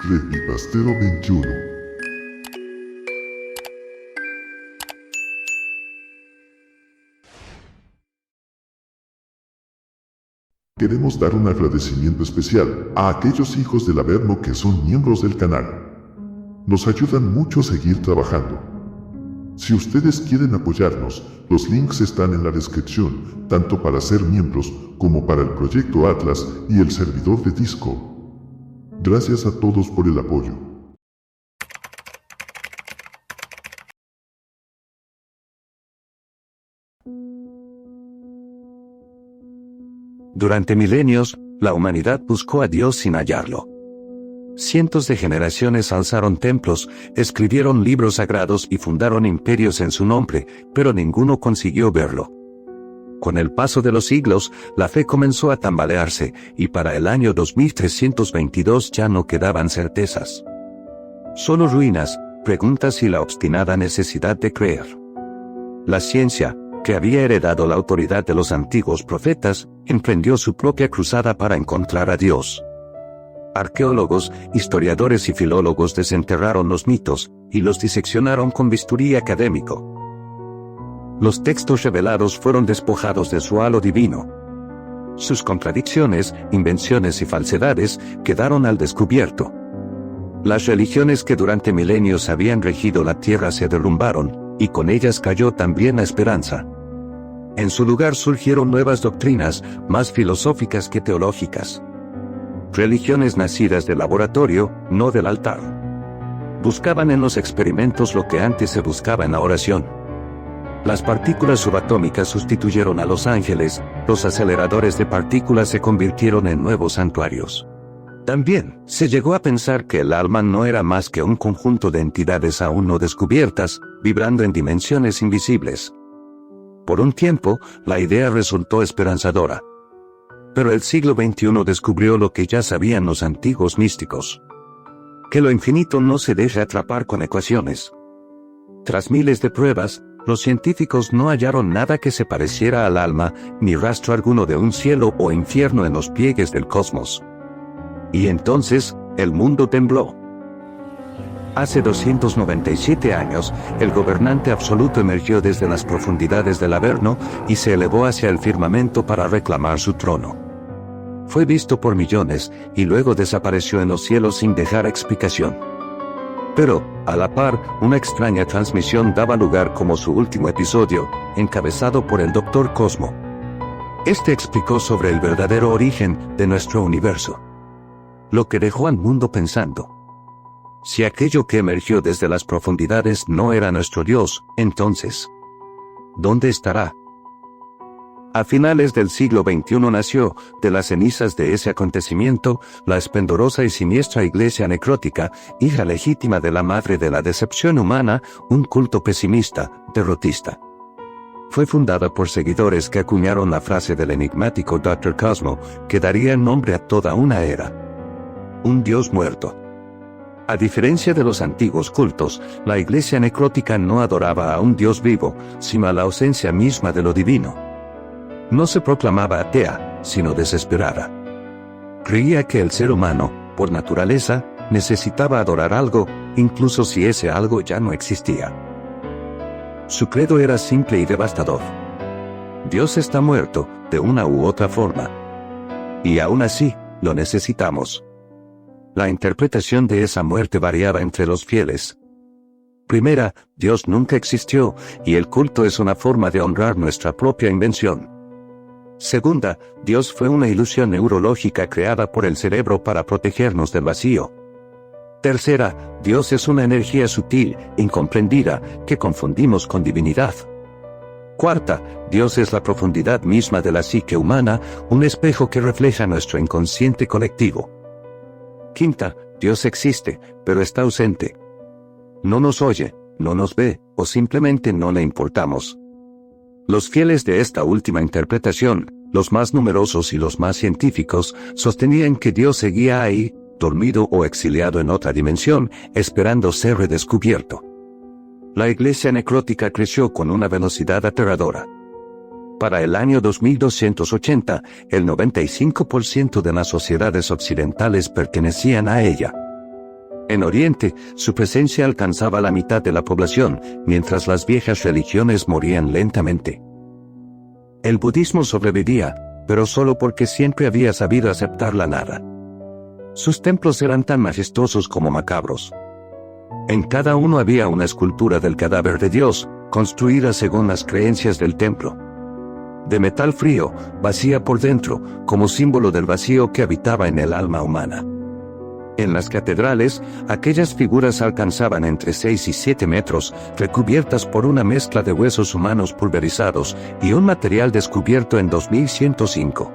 Creepypastero 21. Queremos dar un agradecimiento especial a aquellos hijos del Averno que son miembros del canal. Nos ayudan mucho a seguir trabajando. Si ustedes quieren apoyarnos, los links están en la descripción, tanto para ser miembros como para el proyecto Atlas y el servidor de Discord. Gracias a todos por el apoyo. Durante milenios, la humanidad buscó a Dios sin hallarlo. Cientos de generaciones alzaron templos, escribieron libros sagrados y fundaron imperios en su nombre, pero ninguno consiguió verlo. Con el paso de los siglos, la fe comenzó a tambalearse, y para el año 2322 ya no quedaban certezas. Solo ruinas, preguntas y la obstinada necesidad de creer. La ciencia, que había heredado la autoridad de los antiguos profetas, emprendió su propia cruzada para encontrar a Dios. Arqueólogos, historiadores y filólogos desenterraron los mitos, y los diseccionaron con bisturí académico. Los textos revelados fueron despojados de su halo divino. Sus contradicciones, invenciones y falsedades quedaron al descubierto. Las religiones que durante milenios habían regido la tierra se derrumbaron, y con ellas cayó también la esperanza. En su lugar surgieron nuevas doctrinas, más filosóficas que teológicas. Religiones nacidas del laboratorio, no del altar. Buscaban en los experimentos lo que antes se buscaba en la oración. Las partículas subatómicas sustituyeron a los ángeles, los aceleradores de partículas se convirtieron en nuevos santuarios. También, se llegó a pensar que el alma no era más que un conjunto de entidades aún no descubiertas, vibrando en dimensiones invisibles. Por un tiempo, la idea resultó esperanzadora. Pero el siglo XXI descubrió lo que ya sabían los antiguos místicos: que lo infinito no se deja atrapar con ecuaciones. Tras miles de pruebas, los científicos no hallaron nada que se pareciera al alma, ni rastro alguno de un cielo o infierno en los pliegues del cosmos. Y entonces, el mundo tembló. Hace 297 años, el gobernante absoluto emergió desde las profundidades del Averno y se elevó hacia el firmamento para reclamar su trono. Fue visto por millones, y luego desapareció en los cielos sin dejar explicación. Pero, a la par, una extraña transmisión daba lugar como su último episodio, encabezado por el Dr. Cosmo. Este explicó sobre el verdadero origen de nuestro universo. Lo que dejó al mundo pensando. Si aquello que emergió desde las profundidades no era nuestro Dios, entonces, ¿dónde estará? A finales del siglo XXI nació, de las cenizas de ese acontecimiento, la esplendorosa y siniestra Iglesia Necrótica, hija legítima de la madre de la decepción humana, un culto pesimista, derrotista. Fue fundada por seguidores que acuñaron la frase del enigmático Dr. Cosmo, que daría el nombre a toda una era. Un Dios muerto. A diferencia de los antiguos cultos, la Iglesia Necrótica no adoraba a un Dios vivo, sino a la ausencia misma de lo divino. No se proclamaba atea, sino desesperada. Creía que el ser humano, por naturaleza, necesitaba adorar algo, incluso si ese algo ya no existía. Su credo era simple y devastador. Dios está muerto, de una u otra forma. Y aún así, lo necesitamos. La interpretación de esa muerte variaba entre los fieles. Primera, Dios nunca existió, y el culto es una forma de honrar nuestra propia invención. Segunda, Dios fue una ilusión neurológica creada por el cerebro para protegernos del vacío. Tercera, Dios es una energía sutil, incomprendida, que confundimos con divinidad. Cuarta, Dios es la profundidad misma de la psique humana, un espejo que refleja nuestro inconsciente colectivo. Quinta, Dios existe, pero está ausente. No nos oye, no nos ve, o simplemente no le importamos. Los fieles de esta última interpretación, los más numerosos y los más científicos, sostenían que Dios seguía ahí, dormido o exiliado en otra dimensión, esperando ser redescubierto. La Iglesia Necrótica creció con una velocidad aterradora. Para el año 2280, el 95% de las sociedades occidentales pertenecían a ella. En Oriente, su presencia alcanzaba la mitad de la población, mientras las viejas religiones morían lentamente. El budismo sobrevivía, pero solo porque siempre había sabido aceptar la nada. Sus templos eran tan majestuosos como macabros. En cada uno había una escultura del cadáver de Dios, construida según las creencias del templo. De metal frío, vacía por dentro, como símbolo del vacío que habitaba en el alma humana. En las catedrales, aquellas figuras alcanzaban entre 6 y 7 metros, recubiertas por una mezcla de huesos humanos pulverizados y un material descubierto en 2105.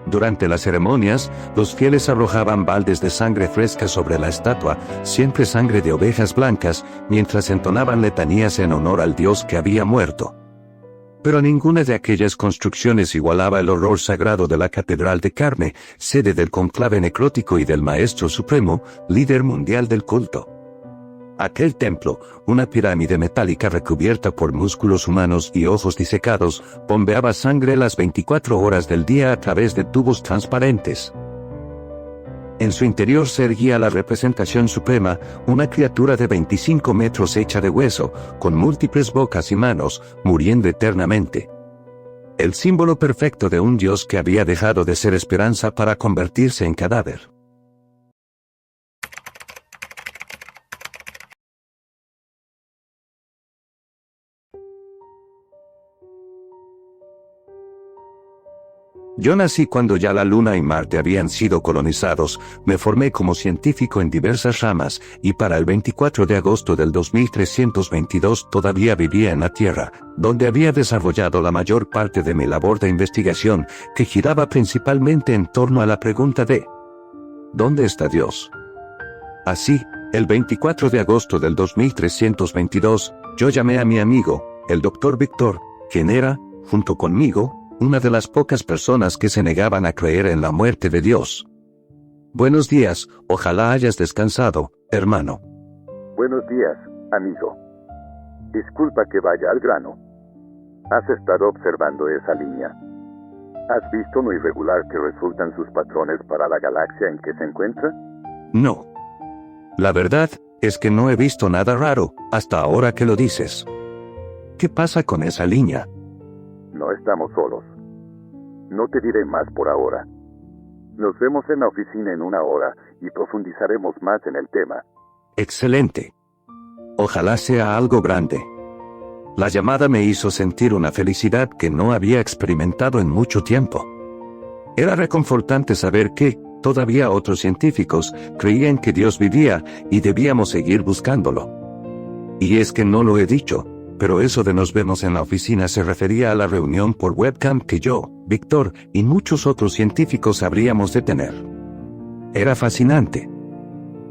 Durante las ceremonias, los fieles arrojaban baldes de sangre fresca sobre la estatua, siempre sangre de ovejas blancas, mientras entonaban letanías en honor al Dios que había muerto. Pero ninguna de aquellas construcciones igualaba el horror sagrado de la Catedral de Carne, sede del conclave necrótico y del Maestro Supremo, líder mundial del culto. Aquel templo, una pirámide metálica recubierta por músculos humanos y ojos disecados, bombeaba sangre las 24 horas del día a través de tubos transparentes. En su interior se erguía la representación suprema, una criatura de 25 metros hecha de hueso, con múltiples bocas y manos, muriendo eternamente. El símbolo perfecto de un Dios que había dejado de ser esperanza para convertirse en cadáver. Yo nací cuando ya la Luna y Marte habían sido colonizados, me formé como científico en diversas ramas, y para el 24 de agosto del 2322 todavía vivía en la Tierra, donde había desarrollado la mayor parte de mi labor de investigación, que giraba principalmente en torno a la pregunta de ¿dónde está Dios? Así, el 24 de agosto del 2322, yo llamé a mi amigo, el Dr. Víctor, quien era, junto conmigo, una de las pocas personas que se negaban a creer en la muerte de Dios. Buenos días, ojalá hayas descansado, hermano. Buenos días, amigo. Disculpa que vaya al grano. ¿Has estado observando esa línea? ¿Has visto lo irregular que resultan sus patrones para la galaxia en que se encuentra? No. La verdad es que no he visto nada raro, hasta ahora que lo dices. ¿Qué pasa con esa línea? No estamos solos. No te diré más por ahora. Nos vemos en la oficina en 1 hora y profundizaremos más en el tema. Excelente. Ojalá sea algo grande. La llamada me hizo sentir una felicidad que no había experimentado en mucho tiempo. Era reconfortante saber que, todavía otros científicos, creían que Dios vivía y debíamos seguir buscándolo. Y es que no lo he dicho, pero eso de nos vemos en la oficina se refería a la reunión por webcam que yo, Víctor, y muchos otros científicos habríamos de tener. Era fascinante.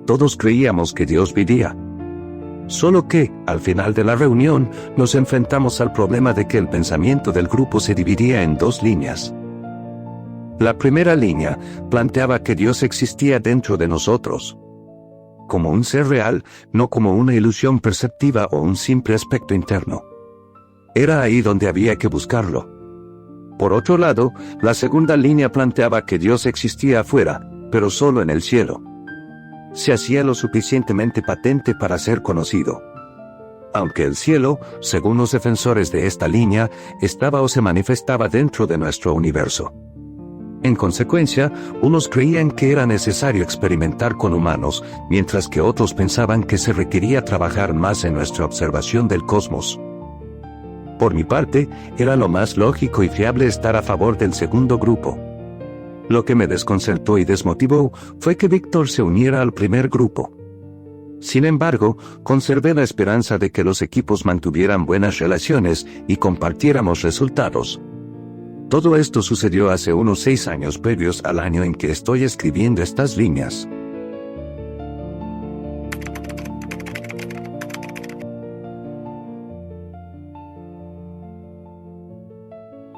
Todos creíamos que Dios vivía. Solo que, al final de la reunión, nos enfrentamos al problema de que el pensamiento del grupo se dividía en 2 líneas. La primera línea planteaba que Dios existía dentro de nosotros, como un ser real, no como una ilusión perceptiva o un simple aspecto interno. Era ahí donde había que buscarlo. Por otro lado, la segunda línea planteaba que Dios existía afuera, pero solo en el cielo. Se hacía lo suficientemente patente para ser conocido. Aunque el cielo, según los defensores de esta línea, estaba o se manifestaba dentro de nuestro universo. En consecuencia, unos creían que era necesario experimentar con humanos, mientras que otros pensaban que se requería trabajar más en nuestra observación del cosmos. Por mi parte, era lo más lógico y fiable estar a favor del segundo grupo. Lo que me desconcertó y desmotivó fue que Víctor se uniera al primer grupo. Sin embargo, conservé la esperanza de que los equipos mantuvieran buenas relaciones y compartiéramos resultados. Todo esto sucedió hace unos 6 años previos al año en que estoy escribiendo estas líneas.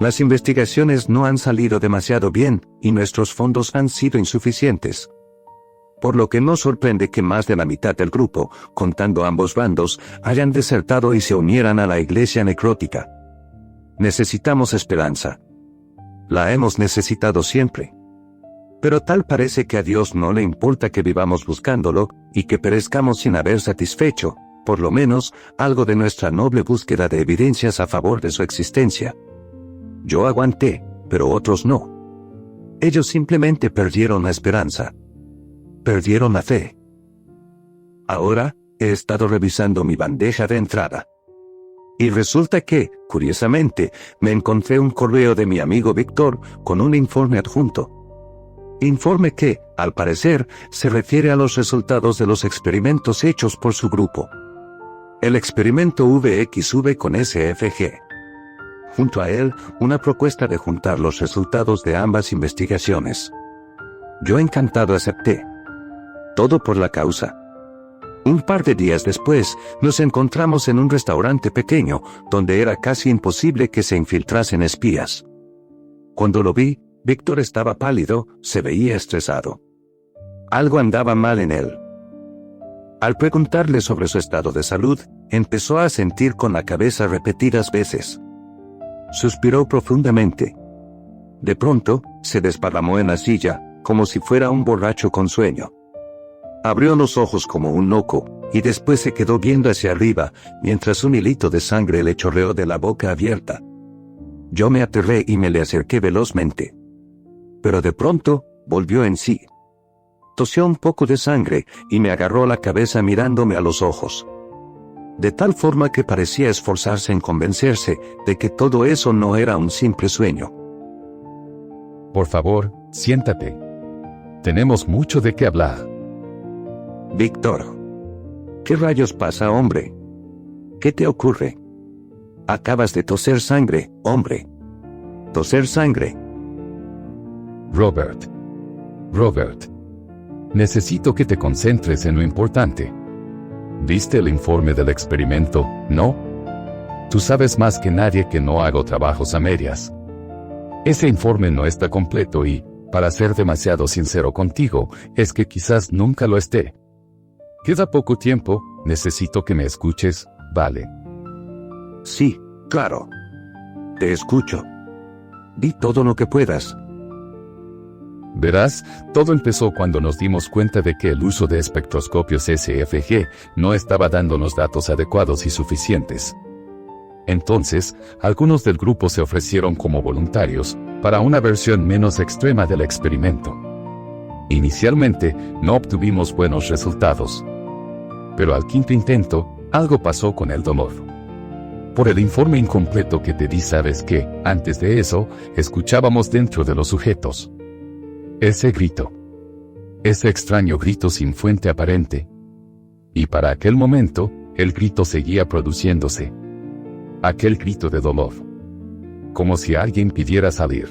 Las investigaciones no han salido demasiado bien, y nuestros fondos han sido insuficientes. Por lo que no sorprende que más de la mitad del grupo, contando ambos bandos, hayan desertado y se unieran a la iglesia necrótica. Necesitamos esperanza. La hemos necesitado siempre. Pero tal parece que a Dios no le importa que vivamos buscándolo, y que perezcamos sin haber satisfecho, por lo menos, algo de nuestra noble búsqueda de evidencias a favor de su existencia. Yo aguanté, pero otros no. Ellos simplemente perdieron la esperanza. Perdieron la fe. Ahora, he estado revisando mi bandeja de entrada. Y resulta que, curiosamente, me encontré un correo de mi amigo Víctor con un informe adjunto. Informe que, al parecer, se refiere a los resultados de los experimentos hechos por su grupo. El experimento VXV con SFG. Junto a él, una propuesta de juntar los resultados de ambas investigaciones. Yo encantado acepté. Todo por la causa. Un par de días después, nos encontramos en un restaurante pequeño, donde era casi imposible que se infiltrasen espías. Cuando lo vi, Víctor estaba pálido, se veía estresado. Algo andaba mal en él. Al preguntarle sobre su estado de salud, empezó a sentir con la cabeza repetidas veces. Suspiró profundamente. De pronto, se desparramó en la silla, como si fuera un borracho con sueño. Abrió los ojos como un loco, y después se quedó viendo hacia arriba, mientras un hilito de sangre le chorreó de la boca abierta. Yo me aterré y me le acerqué velozmente. Pero de pronto, volvió en sí. Tosió un poco de sangre, y me agarró la cabeza mirándome a los ojos. De tal forma que parecía esforzarse en convencerse de que todo eso no era un simple sueño. Por favor, siéntate. Tenemos mucho de qué hablar. Víctor. ¿Qué rayos pasa, hombre? ¿Qué te ocurre? Acabas de toser sangre, hombre. Toser sangre. Robert. Necesito que te concentres en lo importante. ¿Viste el informe del experimento, no? Tú sabes más que nadie que no hago trabajos a medias. Ese informe no está completo y, para ser demasiado sincero contigo, es que quizás nunca lo esté. Queda poco tiempo, necesito que me escuches, ¿vale? Sí, claro. Te escucho. Di todo lo que puedas. Verás, todo empezó cuando nos dimos cuenta de que el uso de espectroscopios SFG no estaba dándonos datos adecuados y suficientes. Entonces, algunos del grupo se ofrecieron como voluntarios para una versión menos extrema del experimento. Inicialmente, no obtuvimos buenos resultados. Pero al quinto intento, algo pasó con el dolor. Por el informe incompleto que te di sabes que, antes de eso, escuchábamos dentro de los sujetos. Ese grito. Ese extraño grito sin fuente aparente. Y para aquel momento, el grito seguía produciéndose. Aquel grito de dolor. Como si alguien pidiera salir.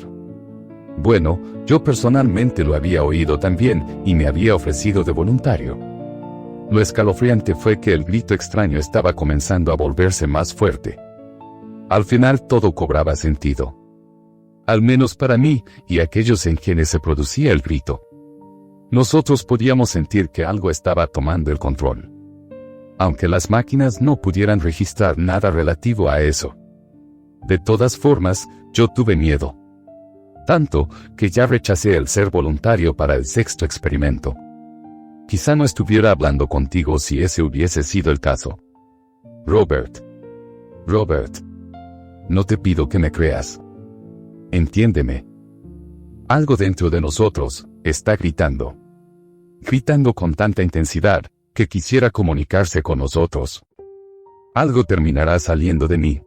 Bueno, yo personalmente lo había oído también y me había ofrecido de voluntario. Lo escalofriante fue que el grito extraño estaba comenzando a volverse más fuerte. Al final todo cobraba sentido. Al menos para mí y aquellos en quienes se producía el grito. Nosotros podíamos sentir que algo estaba tomando el control. Aunque las máquinas no pudieran registrar nada relativo a eso. De todas formas, yo tuve miedo. Tanto, que ya rechacé el ser voluntario para el sexto experimento. Quizá no estuviera hablando contigo si ese hubiese sido el caso. Robert, no te pido que me creas. Entiéndeme. Algo dentro de nosotros está gritando. Gritando con tanta intensidad que quisiera comunicarse con nosotros. Algo terminará saliendo de mí.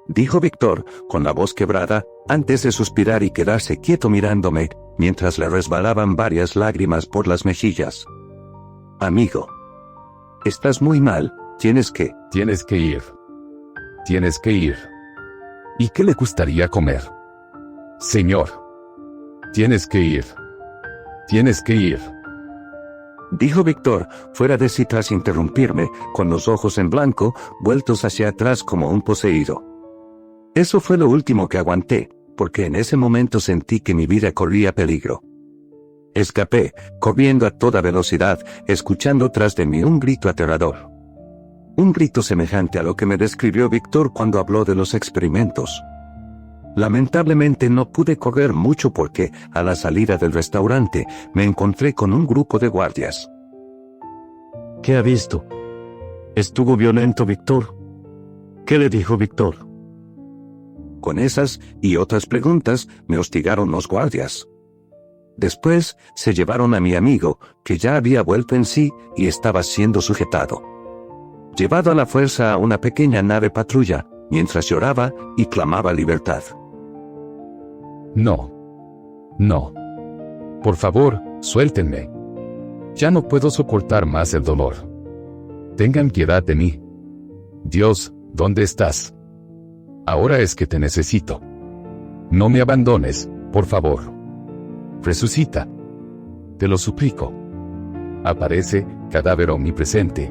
Dijo Víctor, con la voz quebrada, antes de suspirar y quedarse quieto mirándome, mientras le resbalaban varias lágrimas por las mejillas. Amigo. Estás muy mal, tienes que ir. ¿Y qué le gustaría comer? Señor. Tienes que ir. Dijo Víctor, fuera de sí tras interrumpirme, con los ojos en blanco, vueltos hacia atrás como un poseído. Eso fue lo último que aguanté, porque en ese momento sentí que mi vida corría peligro. Escapé, corriendo a toda velocidad, escuchando tras de mí un grito aterrador. Un grito semejante a lo que me describió Víctor cuando habló de los experimentos. Lamentablemente no pude correr mucho porque, a la salida del restaurante, me encontré con un grupo de guardias. ¿Qué ha visto? ¿Estuvo violento Víctor? ¿Qué le dijo Víctor? Con esas y otras preguntas me hostigaron los guardias. Después se llevaron a mi amigo, que ya había vuelto en sí y estaba siendo sujetado. Llevado a la fuerza a una pequeña nave patrulla, mientras lloraba y clamaba libertad. No. No. Por favor, suéltenme. Ya no puedo soportar más el dolor. Tengan piedad de mí. Dios, ¿dónde estás? Ahora es que te necesito. No me abandones, por favor. Resucita. Te lo suplico. Aparece, cadáver omnipresente.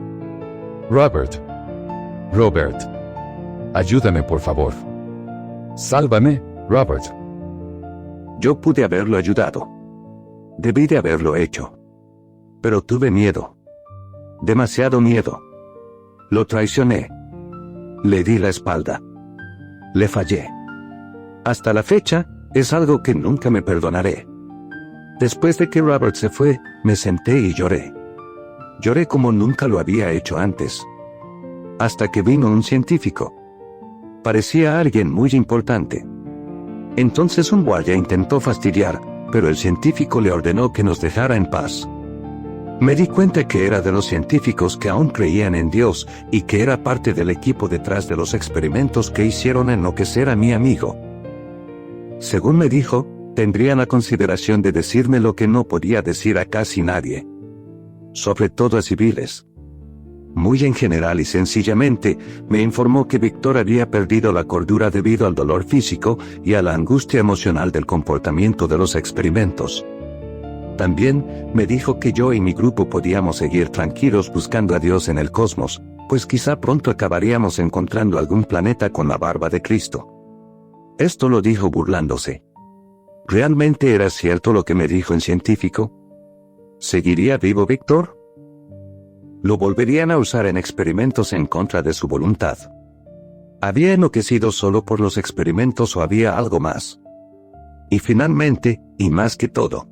Robert. Robert. Ayúdame, por favor. Sálvame, Robert. Yo pude haberlo ayudado. Debí de haberlo hecho. Pero tuve miedo. Demasiado miedo. Lo traicioné. Le di la espalda. Le fallé. Hasta la fecha, es algo que nunca me perdonaré. Después de que Robert se fue, me senté y lloré. Lloré como nunca lo había hecho antes. Hasta que vino un científico. Parecía alguien muy importante. Entonces un guardia intentó fastidiar, pero el científico le ordenó que nos dejara en paz. Me di cuenta que era de los científicos que aún creían en Dios y que era parte del equipo detrás de los experimentos que hicieron enloquecer a mi amigo. Según me dijo, tendrían la consideración de decirme lo que no podía decir a casi nadie. Sobre todo a civiles. Muy en general y sencillamente, me informó que Víctor había perdido la cordura debido al dolor físico y a la angustia emocional del comportamiento de los experimentos. También me dijo que yo y mi grupo podíamos seguir tranquilos buscando a Dios en el cosmos, pues quizá pronto acabaríamos encontrando algún planeta con la barba de Cristo. Esto lo dijo burlándose. ¿Realmente era cierto lo que me dijo el científico? ¿Seguiría vivo Víctor? ¿Lo volverían a usar en experimentos en contra de su voluntad? ¿Había enloquecido solo por los experimentos o había algo más? Y finalmente, y más que todo,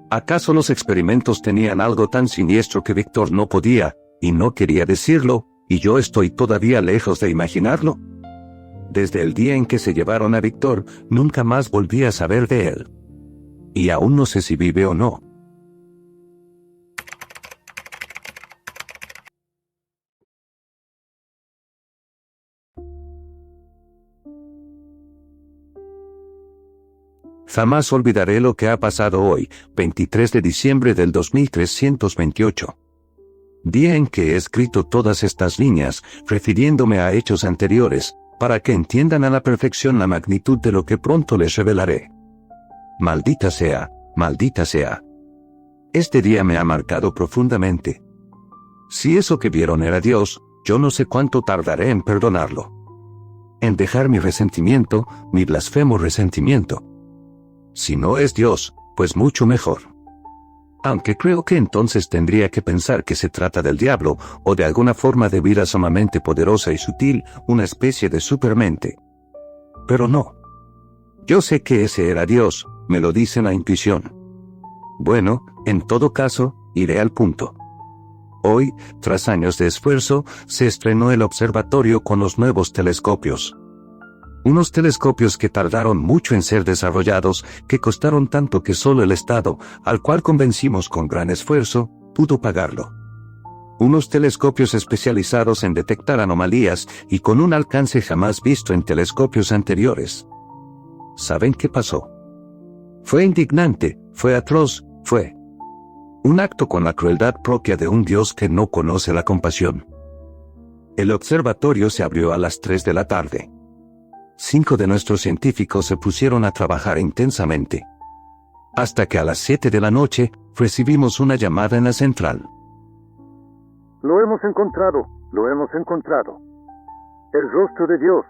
¿acaso los experimentos tenían algo tan siniestro que Víctor no podía, y no quería decirlo, y yo estoy todavía lejos de imaginarlo? Desde el día en que se llevaron a Víctor, nunca más volví a saber de él. Y aún no sé si vive o no. Jamás olvidaré lo que ha pasado hoy, 23 de diciembre del 2328. Día en que he escrito todas estas líneas, refiriéndome a hechos anteriores, para que entiendan a la perfección la magnitud de lo que pronto les revelaré. Maldita sea, maldita sea. Este día me ha marcado profundamente. Si eso que vieron era Dios, yo no sé cuánto tardaré en perdonarlo. En dejar mi resentimiento, mi blasfemo resentimiento. Si no es Dios, pues mucho mejor. Aunque creo que entonces tendría que pensar que se trata del diablo, o de alguna forma de vida sumamente poderosa y sutil, una especie de supermente. Pero no. Yo sé que ese era Dios, me lo dice la intuición. Bueno, en todo caso, iré al punto. Hoy, tras años de esfuerzo, se estrenó el observatorio con los nuevos telescopios. Unos telescopios que tardaron mucho en ser desarrollados, que costaron tanto que solo el Estado, al cual convencimos con gran esfuerzo, pudo pagarlo. Unos telescopios especializados en detectar anomalías y con un alcance jamás visto en telescopios anteriores. ¿Saben qué pasó? Fue indignante, fue atroz, fue un acto con la crueldad propia de un Dios que no conoce la compasión. El observatorio se abrió a las 3 de la tarde. 5 de nuestros científicos se pusieron a trabajar intensamente. Hasta que a las 7 de la noche, recibimos una llamada en la central. Lo hemos encontrado, lo hemos encontrado. El rostro de Dios.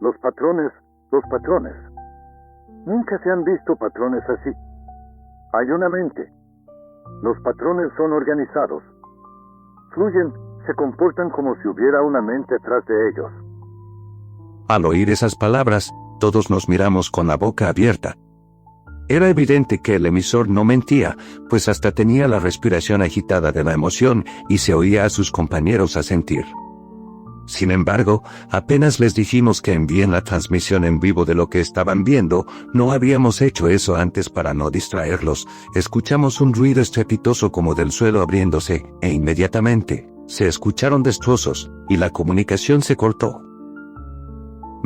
Los patrones. Nunca se han visto patrones así. Hay una mente. Los patrones son organizados. Fluyen, se comportan como si hubiera una mente atrás de ellos. Al oír esas palabras, todos nos miramos con la boca abierta. Era evidente que el emisor no mentía, pues hasta tenía la respiración agitada de la emoción y se oía a sus compañeros asentir. Sin embargo, apenas les dijimos que envíen la transmisión en vivo de lo que estaban viendo, no habíamos hecho eso antes para no distraerlos, escuchamos un ruido estrepitoso como del suelo abriéndose, e inmediatamente, se escucharon destrozos, y la comunicación se cortó.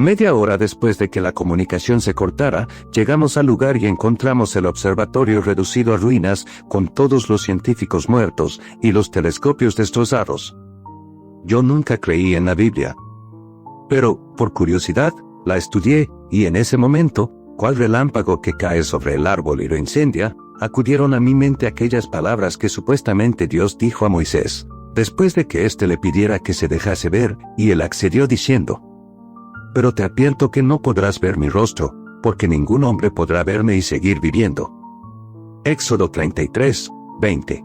Media hora después de que la comunicación se cortara, llegamos al lugar y encontramos el observatorio reducido a ruinas, con todos los científicos muertos, y los telescopios destrozados. Yo nunca creí en la Biblia. Pero, por curiosidad, la estudié, y en ese momento, cual relámpago que cae sobre el árbol y lo incendia, acudieron a mi mente aquellas palabras que supuestamente Dios dijo a Moisés, después de que éste le pidiera que se dejase ver, y él accedió diciendo: pero te advierto que no podrás ver mi rostro, porque ningún hombre podrá verme y seguir viviendo. Éxodo 33, 20.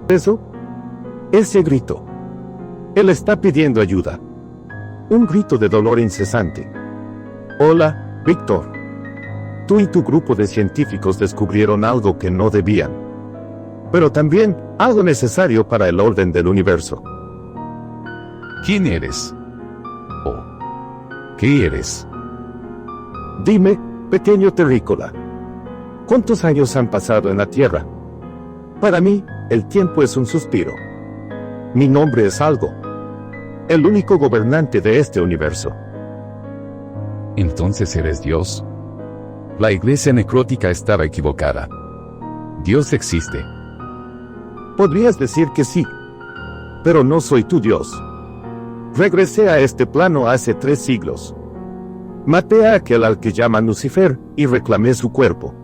Eso, ese grito. Él está pidiendo ayuda. Un grito de dolor incesante. Hola, Víctor. Tú y tu grupo de científicos descubrieron algo que no debían. Pero también algo necesario para el orden del universo. ¿Quién eres? ¿O qué eres? Dime, pequeño terrícola, ¿cuántos años han pasado en la Tierra? Para mí, el tiempo es un suspiro. Mi nombre es Algo, el único gobernante de este universo. Entonces eres Dios. La iglesia necrótica estaba equivocada. Dios existe. Podrías decir que sí, pero no soy tu Dios. Regresé a este plano hace 3 siglos. Maté a aquel al que llaman Lucifer y reclamé su cuerpo.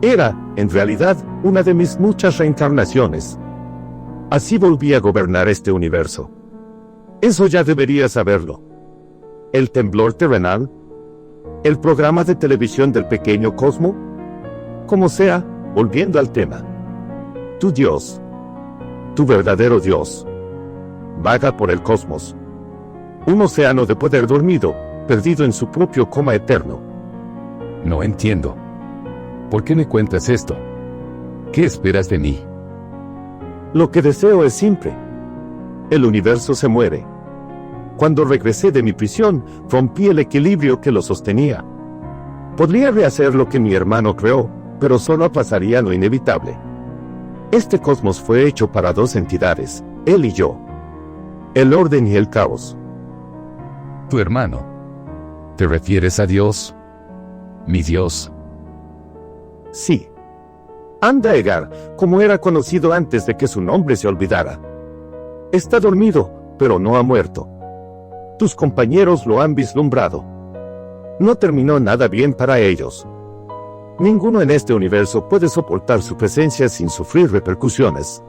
Era, en realidad, una de mis muchas reencarnaciones. Así volví a gobernar este universo. Eso ya deberías saberlo. El temblor terrenal, el programa de televisión del pequeño Cosmo. Como sea, volviendo al tema. Tu Dios, tu verdadero Dios, vaga por el cosmos. Un océano de poder dormido, perdido en su propio coma eterno. No entiendo. ¿Por qué me cuentas esto? ¿Qué esperas de mí? Lo que deseo es simple. El universo se muere. Cuando regresé de mi prisión, rompí el equilibrio que lo sostenía. Podría rehacer lo que mi hermano creó, pero solo pasaría lo inevitable. Este cosmos fue hecho para 2 entidades, él y yo. El orden y el caos. Tu hermano. ¿Te refieres a Dios? Mi Dios. Sí. Andaegar, como era conocido antes de que su nombre se olvidara. Está dormido, pero no ha muerto. Tus compañeros lo han vislumbrado. No terminó nada bien para ellos. Ninguno en este universo puede soportar su presencia sin sufrir repercusiones.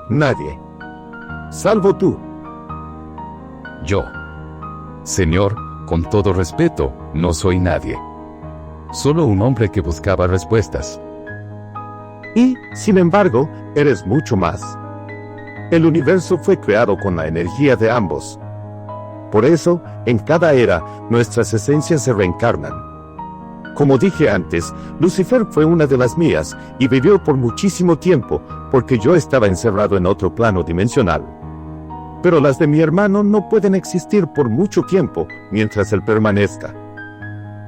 Nadie. Salvo tú. Yo. Señor, con todo respeto, no soy nadie. Solo un hombre que buscaba respuestas. Y, sin embargo, eres mucho más. El universo fue creado con la energía de ambos. Por eso, en cada era, nuestras esencias se reencarnan. Como dije antes, Lucifer fue una de las mías, y vivió por muchísimo tiempo, porque yo estaba encerrado en otro plano dimensional. Pero las de mi hermano no pueden existir por mucho tiempo, mientras él permanezca.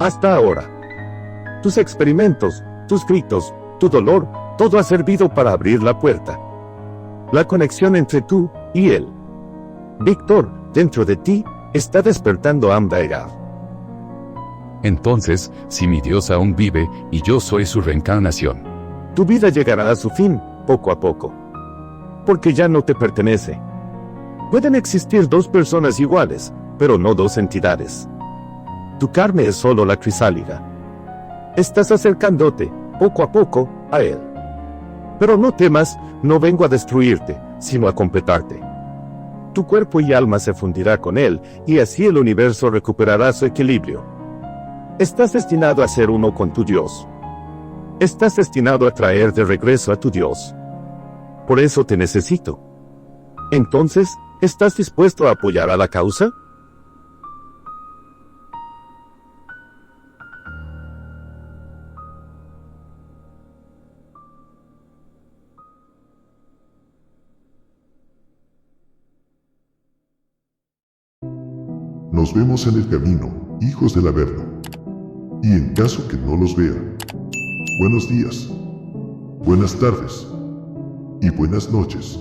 Hasta ahora. Tus experimentos, tus gritos, tu dolor, todo ha servido para abrir la puerta. La conexión entre tú y él. Víctor, dentro de ti, está despertando Amdaegar. Entonces, si mi Dios aún vive, y yo soy su reencarnación. Tu vida llegará a su fin, poco a poco. Porque ya no te pertenece. Pueden existir dos personas iguales, pero no dos entidades. Tu carne es solo la crisálida. Estás acercándote, poco a poco, a él. Pero no temas, no vengo a destruirte, sino a completarte. Tu cuerpo y alma se fundirá con él, y así el universo recuperará su equilibrio. Estás destinado a ser uno con tu Dios. Estás destinado a traer de regreso a tu Dios. Por eso te necesito. Entonces, ¿estás dispuesto a apoyar a la causa? Nos vemos en el camino, hijos del Averno. Y en caso que no los vea, buenos días, buenas tardes y buenas noches.